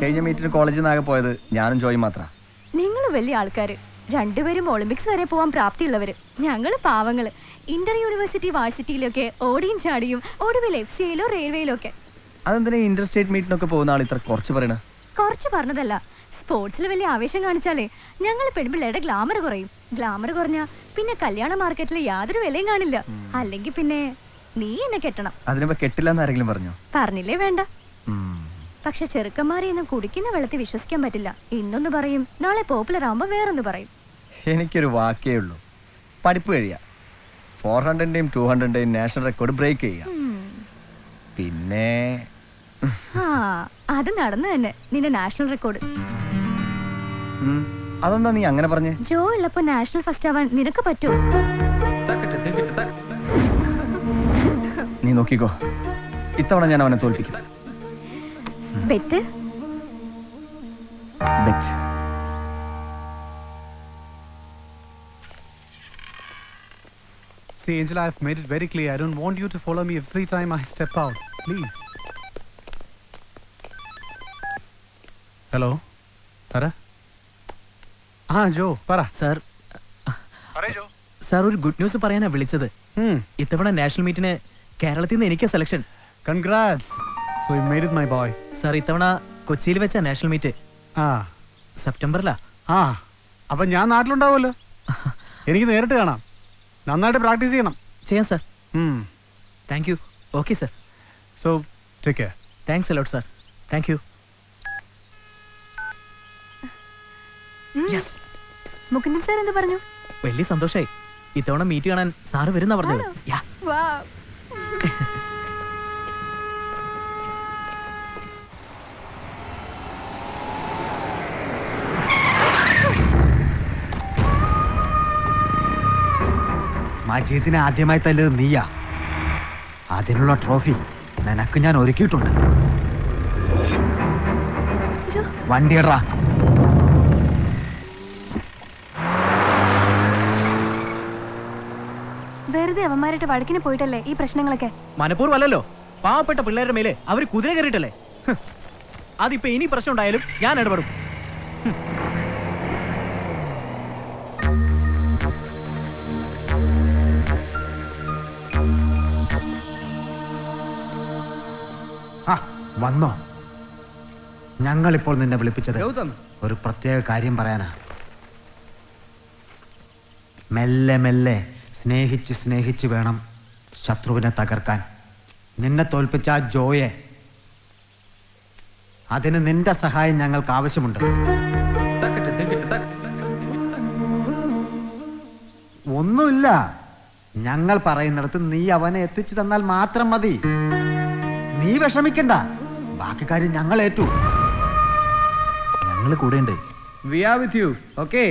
കഴിഞ്ഞ മീറ്റിന് കോളേജിൽ നിന്നാകെ പോയത് ഞാനും ജോയും മാത്ര. നിങ്ങൾ വലിയ ആൾക്കാര്, രണ്ടുപേരും ഒളിമ്പിക്സ് വരെ പോവാൻ പ്രാപ്തിയുള്ളവര്. ഞങ്ങള് പാവങ്ങള്. ഇന്റർ യൂണിവേഴ്സിറ്റി വാഴ്സിറ്റിയിലൊക്കെ ഓടിയും ചാടിയും, ഒടുവിൽ FCAയിലോ റെയിൽവേയിലോ ഒക്കെ. അതെന്തിനാ ഇന്റർ സ്റ്റേറ്റ് മീറ്റിനൊക്കെ പോകുന്ന ആൾ ഇത്ര കുറച്ച് പറയണ? കുറച്ച് പറഞ്ഞതല്ല, സ്പോർട്സിൽ വലിയ ആവേശം കാണിച്ചാലേ ഞങ്ങൾ പെൺപിള്ളേരുടെ ഗ്ലാമർ കുറയും. ഗ്ലാമർ കുറഞ്ഞാ പിന്നെ കല്യാണ മാർക്കറ്റിൽ യാതൊരു വിലയും കാണില്ല. അല്ലെങ്കിൽ പിന്നെ നീ എന്നെ കെട്ടണം. അതിനിപ്പോ കെട്ടില്ലെന്ന് ആരെങ്കിലും പറഞ്ഞോ? പറഞ്ഞില്ലേ വേണ്ട. പക്ഷെ ചെറുക്കന്മാരെയൊന്നും കുടിക്കുന്ന വെള്ളത്തിൽ വിശ്വസിക്കാൻ പറ്റില്ല. ഇന്നൊന്ന് പറയും, നാളെ പോപ്പുലർ ആവുമ്പോ വേറൊന്ന് പറയും. എനിക്കൊരു വാക്കേ ഉള്ളൂ, പഠിപ്പ് കഴിയാ. 400-ന്റെയും 200-ന്റെയും നാഷണൽ റെക്കോർഡ് ബ്രേക്ക് ചെയ്യുക. പിന്നെ അത് നടന്നു തന്നെ, നിന്റെ നാഷണൽ റെക്കോർഡ്. അതെന്താ നീ അങ്ങനെ പറഞ്ഞേ? ജോ ഉള്ളപ്പോ നാഷണൽ ഫസ്റ്റ് ആവാൻ നിനക്ക് പറ്റുമോ? നീ നോക്കിക്കോ, ഇത്തവണ ഞാൻ അവനെ തോൽപ്പിക്കും. Bet? Bet. See, Angela, I've made it very clear. I don't want you to follow me every time I step out. Please. Hello? Para? ജോ പറ. സാർ, സാർ ഒരു ഗുഡ് ന്യൂസ് പറയാനാ വിളിച്ചത്. ഇത്തവണ നാഷണൽ മീറ്റിന് കേരളത്തിൽ നിന്ന് എനിക്ക് selection. Congrats. So you made it, my boy. Sir, ഇത്തവണ കൊച്ചിയിൽ വെച്ച നാഷണൽ മീറ്റ്. സെപ്റ്റംബറിലാ. അപ്പൊ ഞാൻ നാട്ടിലുണ്ടാവുമല്ലോ. എനിക്ക് നേരിട്ട് കാണാം. നന്നായിട്ട് പ്രാക്ടീസ് ചെയ്യണം. ചെയ്യാം sir. Thank you. Okay sir. So take care. Thanks a lot sir. Thank you. Mukundan sir എന്ത് പറഞ്ഞു? വലിയ സന്തോഷായി. ഇത്തവണ മീറ്റ് കാണാൻ സാറ് വരുന്ന പറഞ്ഞത്. മജീദിനെ ആദ്യമായി തല്ലത് നീയാ. അതിനുള്ള ട്രോഫി നിനക്ക് ഞാൻ ഒരുക്കിയിട്ടുണ്ട്. വണ്ടിയടാ. വെറുതെ അവന്മാരായിട്ട് വഴക്കിന് പോയിട്ടല്ലേ ഈ പ്രശ്നങ്ങളൊക്കെ? മനഃപൂർവ്വമല്ലല്ലോ, പാവപ്പെട്ട പിള്ളേരുടെ മേലെ അവര് കുതിര കയറിയിട്ടല്ലേ. അതിപ്പോ ഇനി പ്രശ്നം ഉണ്ടായാലും ഞാൻ ഇടപെടും. വന്നോ? ഞങ്ങളിപ്പോൾ നിന്നെ വിളിപ്പിച്ചത് ഒരു പ്രത്യേക കാര്യം പറയാനാ. മെല്ലെ മെല്ലെ സ്നേഹിച്ച് സ്നേഹിച്ച് വേണം ശത്രുവിനെ തകർക്കാൻ. നിന്നെ തോൽപ്പിച്ച ആ ജോയെ, അതിന് നിന്റെ സഹായം ഞങ്ങൾക്ക് ആവശ്യമുണ്ട്. ഒന്നുമില്ല, ഞങ്ങൾ പറയുന്നിടത്ത് നീ അവനെ എത്തിച്ചു തന്നാൽ മാത്രം മതി. നീ വിഷമിക്കണ്ട, ബാക്കി കാര്യം ഞങ്ങൾ ഏറ്റു. ഞങ്ങൾ കൂടെ ഉണ്ട്. We are with you. Okay.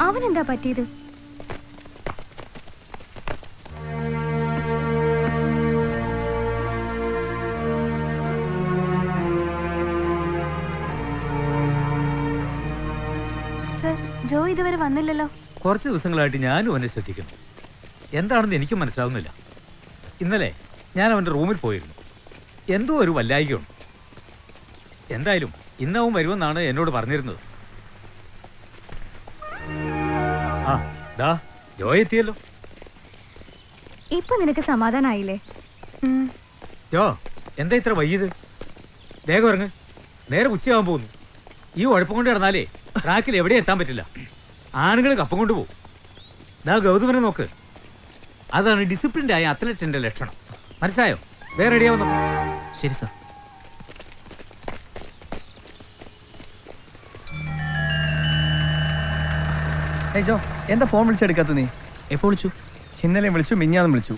അവനെന്താ പറ്റിയത്? സർ, ജോ ഇതുവരെ വന്നില്ലല്ലോ. കുറച്ച് ദിവസങ്ങളായിട്ട് ഞാനും അവനെ ശ്രദ്ധിക്കുന്നു. എന്താണെന്ന് എനിക്കും മനസ്സിലാവുന്നില്ല. ഇന്നലെ ഞാൻ അവൻ്റെ റൂമിൽ പോയിരുന്നു. എന്തോ ഒരു വല്ലായികയുണ്ട്. എന്തായാലും ഇന്നവൻ വരുമെന്നാണ് എന്നോട് പറഞ്ഞിരുന്നത്. ആ ദാ ജോ എത്തിയല്ലോ. ഇപ്പൊ നിനക്ക് സമാധാനായില്ലേ? ജോ, എന്താ ഇത്ര വൈകിയത്? വേഗം ഇറങ്ങ്, നേരെ ഉച്ചയാവാൻ പോകുന്നു. ഈ ഉഴപ്പം കൊണ്ട് കിടന്നാലേ ട്രാക്കിൽ എവിടെ എത്താൻ പറ്റില്ല. ആണുങ്ങൾ കപ്പം കൊണ്ടുപോകും. ദാ ഗൗതമനെ നോക്ക്, അതാണ് ഡിസിപ്ലിൻഡ് ആയ അത്ലറ്റിന്റെ ലക്ഷണം. മനസ്സിലായോ? വേറെ റെഡിയാവുന്നു. ശരി സർ. ഏയ് ജോ, എന്താ ഫോൺ വിളിച്ചെടുക്കാത്ത നീ? എപ്പോൾ വിളിച്ചു? ഇന്നലെ വിളിച്ചു, മിഞ്ഞാന്നും വിളിച്ചു.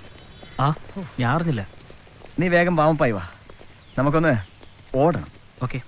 ആ, ഞാൻ അറിഞ്ഞില്ല. നീ വേഗം വാമപ്പായി വാ, നമുക്കൊന്ന് ഓടണം. ഓക്കെ.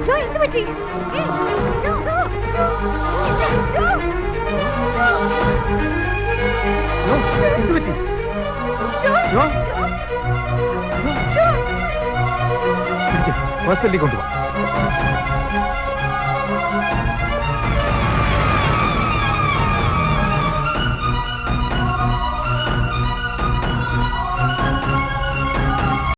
ജോ, എന്ത് പറ്റി? ഏയ്, ജോ, ജോ, ജോ, ജോ, എന്താ? ജോ, ജോ. എന്ത് പറ്റി? ജോ, ജോ, ജോ. ഹോസ്പിറ്റലിൽ കൊണ്ടുപോകാം.